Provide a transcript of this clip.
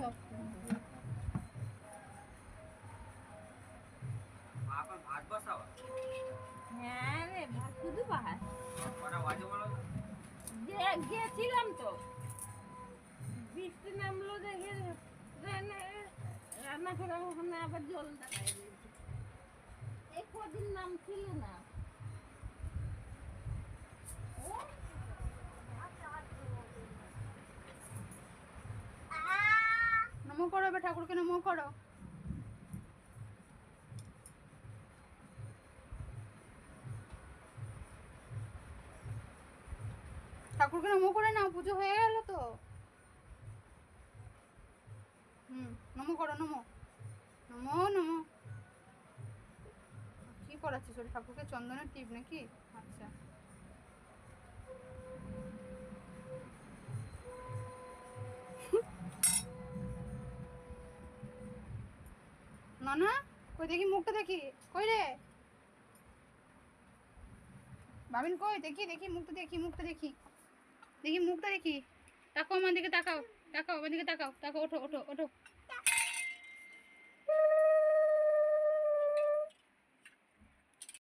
সব ভাত বসাও। হ্যাঁ রে, ভাত শুধু বাহার কটা বাজে বলো তো? গেছিলাম তো, বৃষ্টি নামলো দেখে রান্না করে ওখানে আবার জল দেখাই দিয়েছে। এই কদিন নাম ছিল না। নমো করো, এবার ঠাকুরকে নমো করো। ঠাকুরকে নমো করে নাও, পুজো হয়ে গেল তো। নমো করো, নমো নমো নমো। কি করাচ্ছিস ওর? ঠাকুরকে চন্দনের টিপ নাকি? আচ্ছা। না না, কই দেখি মুখটা, দেখি কই রে ভাবিন, কই দেখি দেখি মুখটা, দেখি মুখটা, দেখি দেখি মুখটা, দেখি। তাকাও আমার দিকে, তাকাও তাকাও আমার দিকে, তাকাও তাকাও, ওঠো ওঠো ওঠো।